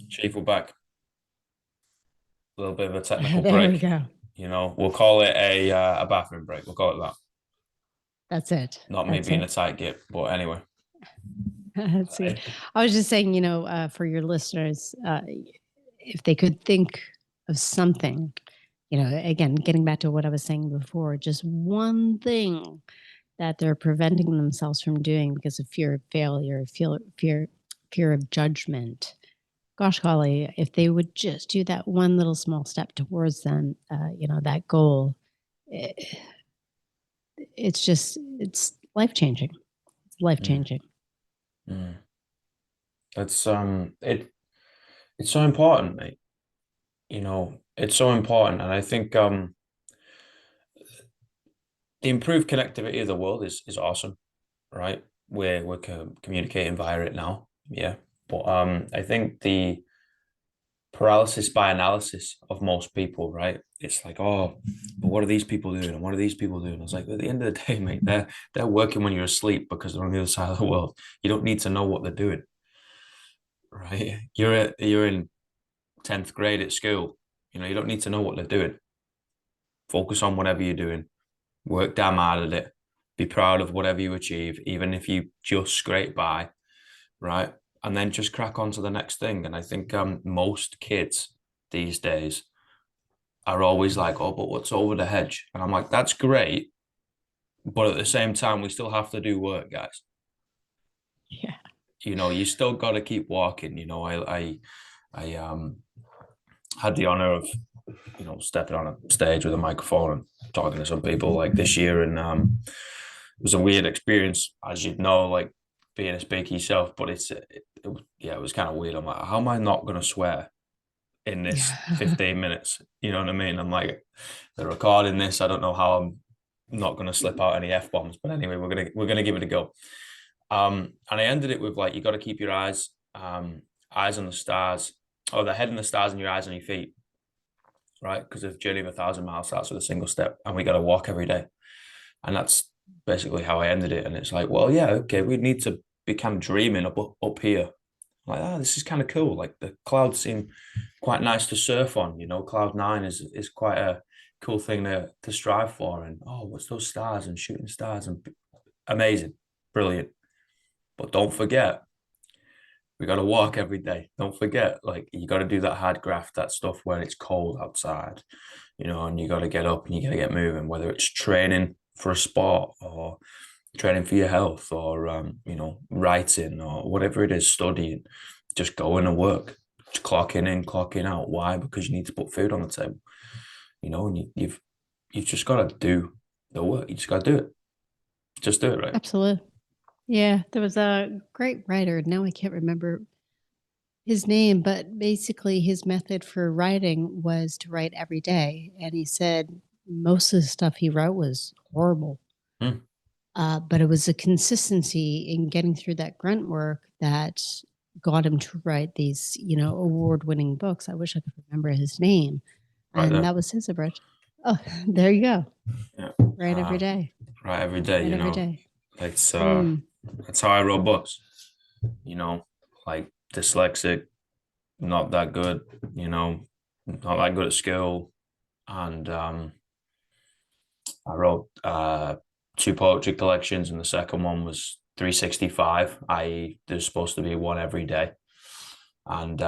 Chief, we're back. A little bit of a technical There we break. go. We'll call it a bathroom break. We'll call it that. That's it. Not me That's being a it. tight gip, but anyway. That's good. I, I was just saying, for your listeners, if they could think of something, again, getting back to what I was saying before, just one thing that they're preventing themselves from doing because of fear of failure, fear of judgment. Gosh golly, if they would just do that one little small step towards them, that goal, it, it's life changing. It's life mm, changing. mm. It's so important, mate. It's so important, and I think the improved connectivity of the world is awesome, right? We're communicating via it now, yeah. But I think the paralysis by analysis of most people, right? It's like, oh, but what are these people doing? And what are these people doing? I was like, at the end of the day, mate, they're working when you're asleep because they're on the other side of the world. You don't need to know what they're doing, right? You're in 10th grade at school. You don't need to know what they're doing. Focus on whatever you're doing. Work damn hard at it. Be proud of whatever you achieve, even if you just scrape by, right? And then just crack on to the next thing. And I think most kids these days are always like, oh, but what's over the hedge? And I'm like, that's great. But at the same time, we still have to do work, guys. Yeah. You still got to keep walking. I had the honor of, stepping on a stage with a microphone and talking to some people like this year. And it was a weird experience, as you'd know, like being a speaker yourself, but it was kind of weird. I'm like, how am I not going to swear in this Yeah. 15 minutes? You know what I mean? I'm like, they're recording this. I don't know how I'm not going to slip out any F bombs, but anyway, we're gonna give it a go. And I ended it with like, you got to keep your eyes on the stars, or the head in the stars and your eyes on your feet, right? Because the journey of 1,000 miles starts with a single step, and we got to walk every day. And that's basically how I ended it. And it's like, well, yeah, okay, we need to be kind of dreaming up here. Like, this is kind of cool. Like the clouds seem quite nice to surf on. Cloud nine is quite a cool thing to strive for. And oh, what's those stars and shooting stars and amazing, brilliant. But don't forget, we got to walk every day. Don't forget, like you got to do that hard graft, that stuff when it's cold outside, and you got to get up and you got to get moving, whether it's training for a sport or training for your health or writing or whatever it is, studying. Just go in and work. Just clocking in, clocking out. Why? Because you need to put food on the table. And you've just got to do the work. You just got to do it. Just do it, right? Absolutely. Yeah. There was a great writer. Now I can't remember his name, but basically his method for writing was to write every day. And he said most of the stuff he wrote was horrible. Hmm. But it was a consistency in getting through that grunt work that got him to write these, award winning books. I wish I could remember his name. Right And there. that was his approach. Oh, there you go. Yeah. Right every day. Right every day. Right every day. It's Mm. that's how I wrote books. You know, like dyslexic, not that good. Not that good at school, and I wrote two poetry collections, and the second one was 365, i.e., there's supposed to be one every day. And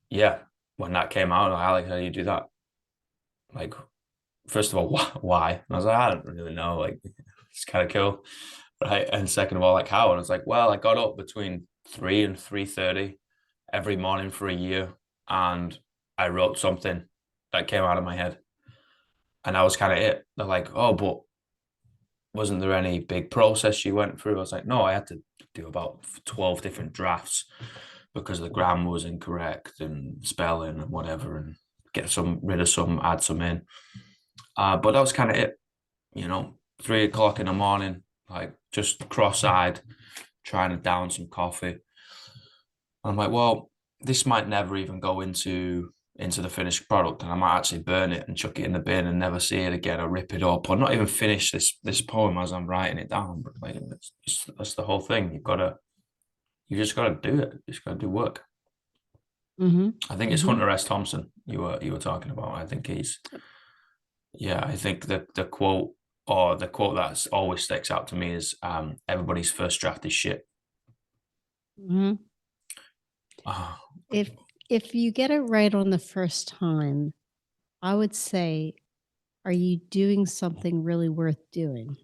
yeah, when that came out, I like, how do you do that? Like, first of all, why? And I was like, I don't really know. Like, it's kind of cool, right? And second of all, like how? And I was like, well, I got up between 3 and 3:30 every morning for a year, and I wrote something that came out of my head, and that was kind of it. They're like, oh, but wasn't there any big process you went through? I was like, no, I had to do about 12 different drafts because the grammar was incorrect and spelling and whatever, and get some rid of some, add some in. But that was kind of it, 3 o'clock in the morning, like just cross-eyed, trying to down some coffee. And I'm like, well, this might never even go into the finished product, and I might actually burn it and chuck it in the bin and never see it again, or rip it up, or not even finish this poem as I'm writing it down. But like, that's the whole thing. You just gotta do it. You just gotta do work. Mm-hmm. I think it's Mm-hmm. Hunter S. Thompson you were talking about. I think he's yeah. I think the quote that's always sticks out to me is everybody's first draft is shit. Mm-hmm. Oh, If if you get it right on the first time, I would say, are you doing something really worth doing?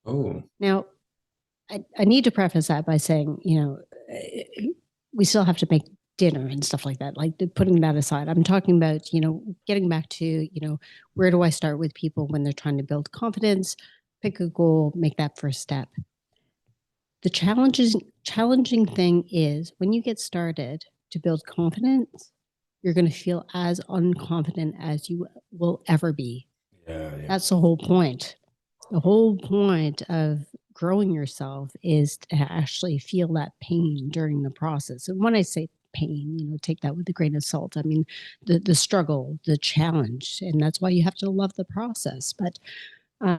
oh, Now, I need to preface that by saying, we still have to make dinner and stuff like that, like putting that aside. I'm talking about, getting back to, where do I start with people when they're trying to build confidence, pick a goal, make that first step. The challenging thing is when you get started to build confidence, you're going to feel as unconfident as you will ever be. yeah, yeah. That's the whole point. The whole point of growing yourself is to actually feel that pain during the process. And when I say pain, take that with a grain of salt. I mean, the struggle, the challenge, and that's why you have to love the process. But uh,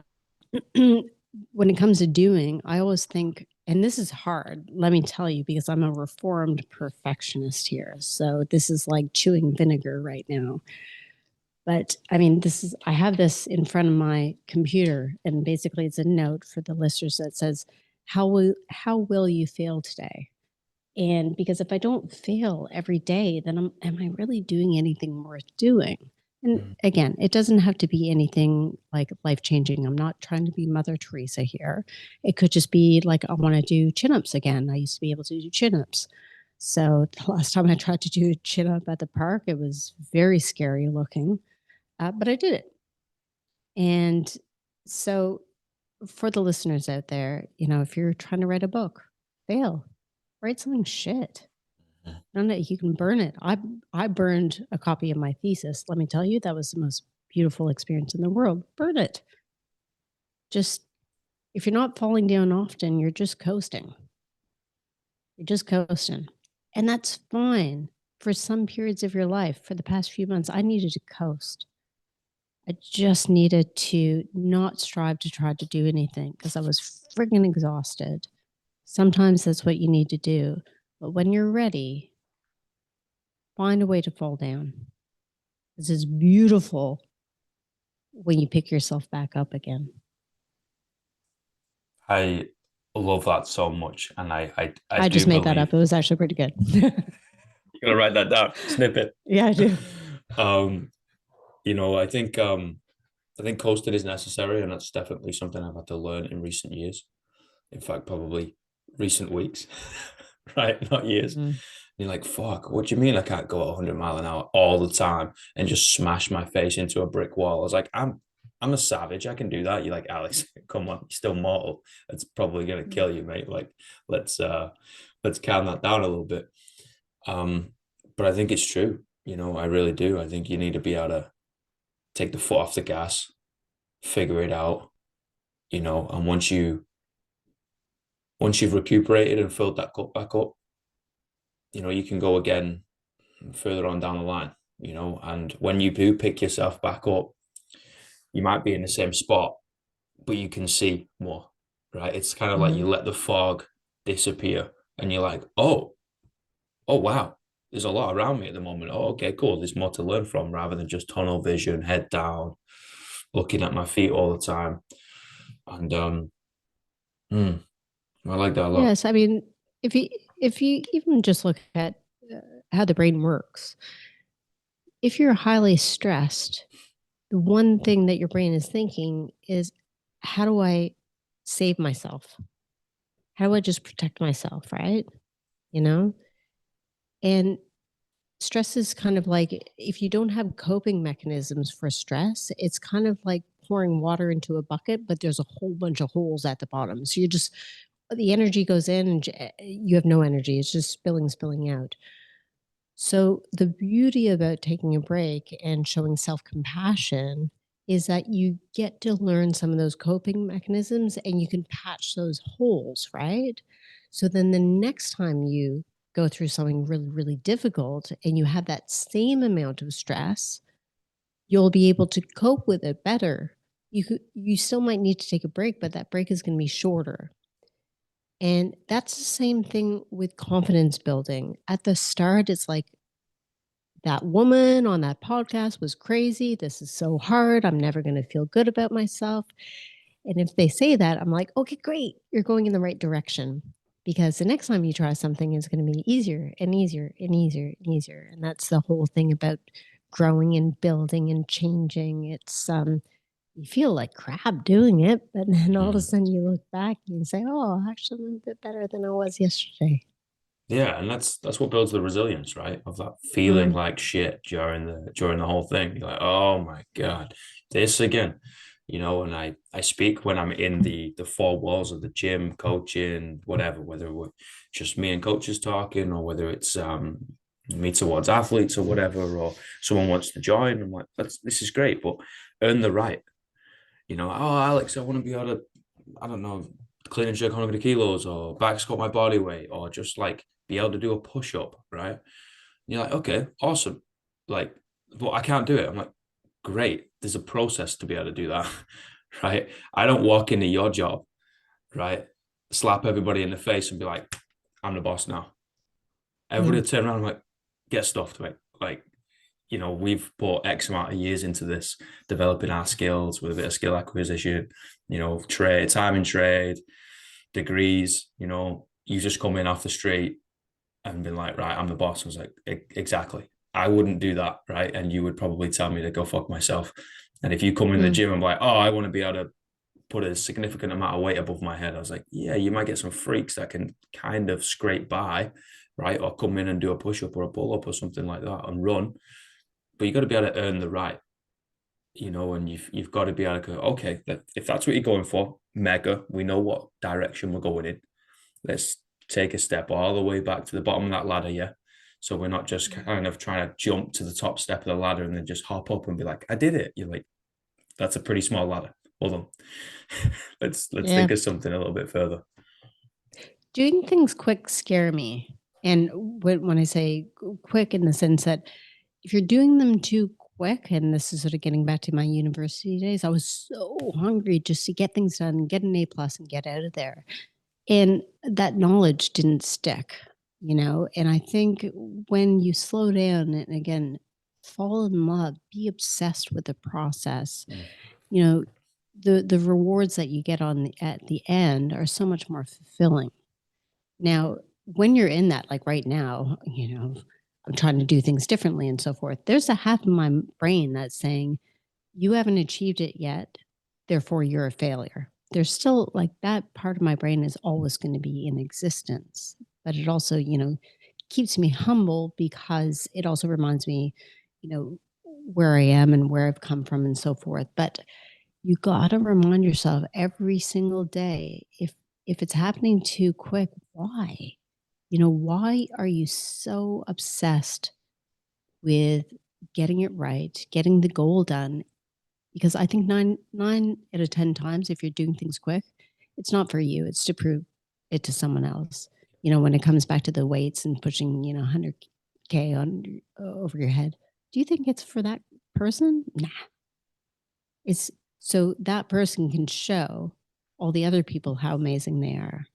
when it comes to doing, I always think, and this is hard, let me tell you, because I'm a reformed perfectionist here. So this is like chewing vinegar right now. But I mean, I have this in front of my computer, and basically it's a note for the listeners that says, how will you fail today? And because if I don't fail every day, then am I really doing anything worth doing? And Mm. again, it doesn't have to be anything like life changing. I'm not trying to be Mother Teresa here. It could just be like, I want to do chin ups again. I used to be able to do chin ups. So the last time I tried to do a chin up at the park, it was very scary looking, but I did it. And so for the listeners out there, if you're trying to write a book, fail, write something shit. No, no, you can burn it. I burned a copy of my thesis. Let me tell you, that was the most beautiful experience in the world. Burn it. Just if you're not falling down often, you're just coasting. You're just coasting. And that's fine for some periods of your life. For the past few months, I needed to coast. I just needed to not strive to try to do anything because I was friggin' exhausted. Sometimes that's what you need to do. But when you're ready, find a way to fall down. This is beautiful when you pick yourself back up again. I love that so much, and I I do just made that up. believe It was actually pretty good. you're gonna write that down, snippet. Yeah, I do. Um, I think coasting is necessary, and that's definitely something I've had to learn in recent years. In fact, probably recent weeks, right? Not years. Mm. You're like, fuck, what do you mean I can't go at 100 mile an hour all the time and just smash my face into a brick wall? I was like, I'm a savage. I can do that. You're like, Alex, come on, you're still mortal. That's probably gonna kill you, mate. Like, let's let's calm that down a little bit. Um, but I think it's true. I really do. I think you need to be able to take the foot off the gas, figure it out, and once you've recuperated and filled that cup back up, you can go again further on down the line, and when you do pick yourself back up, you might be in the same spot, but you can see more, right? It's kind of like Mm-hmm. you let the fog disappear and you're like, oh wow, there's a lot around me at the moment. Oh, okay, cool. There's more to learn from rather than just tunnel vision, head down, looking at my feet all the time. And hmm, I like that a lot. Yes, I mean, if you if you even just look at uh, how the brain works, if you're highly stressed, the one thing that your brain is thinking is, how do I save myself? How do I just protect myself, right? You know? And stress is kind of like, if you don't have coping mechanisms for stress, it's kind of like pouring water into a bucket, but there's a whole bunch of holes at the bottom. So the energy goes in and you have no energy. It's just spilling out. So, the beauty about taking a break and showing self compassion is that you get to learn some of those coping mechanisms and you can patch those holes, right? So then the next time you go through something really, really difficult and you have that same amount of stress, you'll be able to cope with it better. You still might need to take a break, but that break is going to be shorter. And that's the same thing with confidence building. At the start, it's like that woman on that podcast was crazy. This is so hard. I'm never going to feel good about myself. And if they say that, I'm like, okay, great. You're going in the right direction. Because the next time you try something, it's going to be easier and easier and easier and easier. And that's the whole thing about growing and building and changing. It's you feel like crap doing it, but then all of a sudden you look back and you say, oh, actually, I'm a bit better than I was yesterday. Yeah, and that's what builds the resilience, right? Of that feeling Mm, like shit during the whole thing. You're like, oh my God, this again. And I speak when I'm in the four walls of the gym, coaching, whatever, whether we're just me and coaches talking or whether it's me towards athletes or whatever, or someone wants to join. I'm like, this is great, but earn the right. Oh, Alex, I want to be able to, I don't know, clean and jerk 100 kilos or back squat my body weight or just like be able to do a push up, right? And you're like, okay, awesome. Like, but I can't do it. I'm like, great. There's a process to be able to do that, right? I don't walk into your job, right? Slap everybody in the face and be like, I'm the boss now. Everybody yeah. would turn around and like, get stuffed, mate. Like, we've put X amount of years into this, developing our skills with a bit of skill acquisition, trade, time in trade, degrees, you just come in off the street and been like, right, I'm the boss. I was like, exactly. I wouldn't do that, right? And you would probably tell me to go fuck myself. And if you come in the Mm, gym, I'm like, oh, I want to be able to put a significant amount of weight above my head. I was like, yeah, you might get some freaks that can kind of scrape by, right? Or come in and do a push up or a pull up or something like that and run. But you got to be able to earn the right, and you've got to be able to go, okay, if that's what you're going for, mega, we know what direction we're going in. Let's take a step all the way back to the bottom of that ladder, yeah. So we're not just kind of trying to jump to the top step of the ladder and then just hop up and be like, I did it. You're like, that's a pretty small ladder. Hold on. let's yeah. think of something a little bit further. Doing things quick scare me. And when I say quick, in the sense that if you're doing them too quick, and this is sort of getting back to my university days, I was so hungry just to get things done, get an A+ and get out of there. And that knowledge didn't stick, And I think when you slow down and again, fall in love, be obsessed with the process, Mm. you know, the rewards that you get at the end are so much more fulfilling. Now, when you're in that, like right now, I'm trying to do things differently and so forth. There's a half of my brain that's saying, you haven't achieved it yet, therefore you're a failure. There's still like that part of my brain is always going to be in existence, but it also, keeps me humble because it also reminds me, where I am and where I've come from and so forth. But you got to remind yourself every single day, if it's happening too quick, why? Why are you so obsessed with getting it right, getting the goal done? Because I think nine out of 10 times, if you're doing things quick, it's not for you. It's to prove it to someone else. When it comes back to the weights and pushing, 100K on over your head, do you think it's for that person? Nah. It's so that person can show all the other people how amazing they are.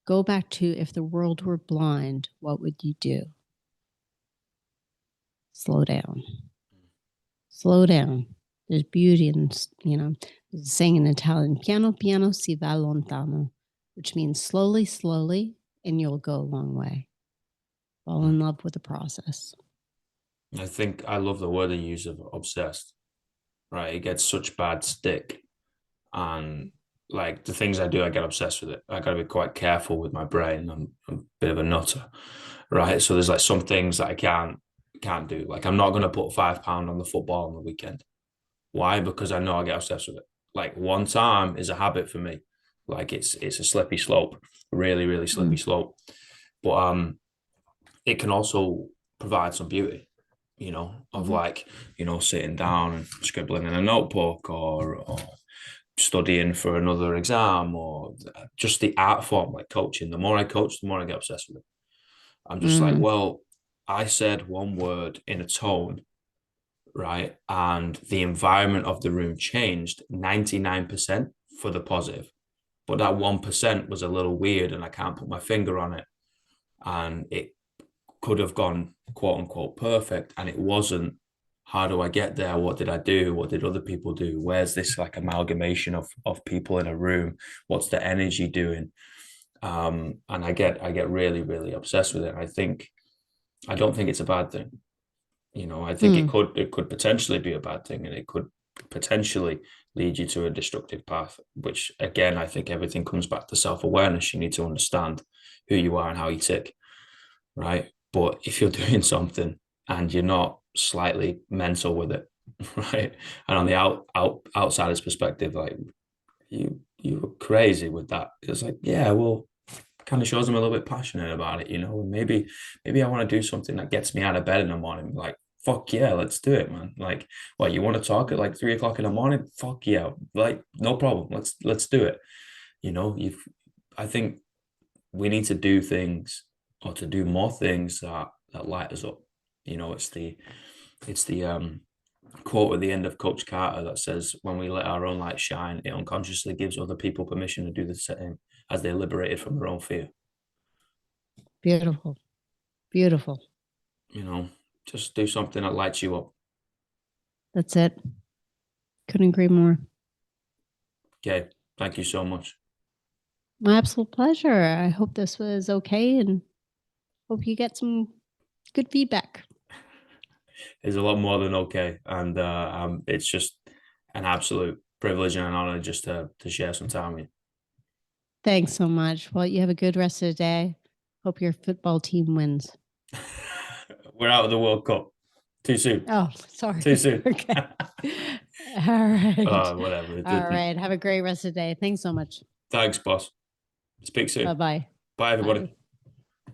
Go back to, if the world were blind, what would you do? Slow down. Slow down. There's beauty in, there's a saying in Italian, piano piano si va lontano, which means slowly, slowly, and you'll go a long way. Fall in love with the process. I think I love the word you use of obsessed, right? It gets such bad stick. And like the things I do, I get obsessed with it. I got to be quite careful with my brain. I'm a bit of a nutter, right? So there's like some things that I can't do. Like I'm not going to put £5 on the football on the weekend. Why? Because I know I get obsessed with it. Like one time is a habit for me. Like it's a slippy slope, really really slippy Mm. slope. But it can also provide some beauty, of Mhm. like sitting down and scribbling in a notebook or studying for another exam or just the art form like coaching. The more I coach, the more I get obsessed with it. I'm just like, Mm. well, I said one word in a tone, right? And the environment of the room changed 99% for the positive. But that 1% was a little weird and I can't put my finger on it. And it could have gone quote unquote perfect, and it wasn't. How do I get there? What did I do? What did other people do? Where's this like amalgamation of people in a room? What's the energy doing? And I get really, really obsessed with it. I don't think it's a bad thing. I think it Hmm. could potentially be a bad thing, and it could potentially lead you to a destructive path, which again, I think everything comes back to self-awareness. You need to understand who you are and how you tick, right? But if you're doing something and you're not slightly mental with it, right? And on the outsider's perspective, like you were crazy with that. It's like, yeah, well, kind of shows I'm a little bit passionate about it, and maybe I want to do something that gets me out of bed in the morning. Like, fuck yeah, let's do it, man. Like, what, you want to talk at like 3 o'clock in the morning? Fuck yeah, like no problem. Let's do it. You've I think we need to do things, or to do more things that light us up. It's the quote at the end of Coach Carter that says, when we let our own light shine, it unconsciously gives other people permission to do the same as they're liberated from their own fear. Beautiful. Beautiful. you know, just do something that lights you up. That's it. Couldn't agree more. Okay. Thank you so much. My absolute pleasure. I hope this was okay and hope you get some good feedback. It's a lot more than okay. And it's just an absolute privilege and an honor just to share some time with you. Thanks so much. Well, you have a good rest of the day. Hope your football team wins. We're out of the World Cup. Too soon. Oh, sorry. Too soon. Okay. All right. Whatever. All right. Have a great rest of the day. Thanks so much. Thanks, boss. Speak soon. Bye-bye. Bye, everybody. Bye.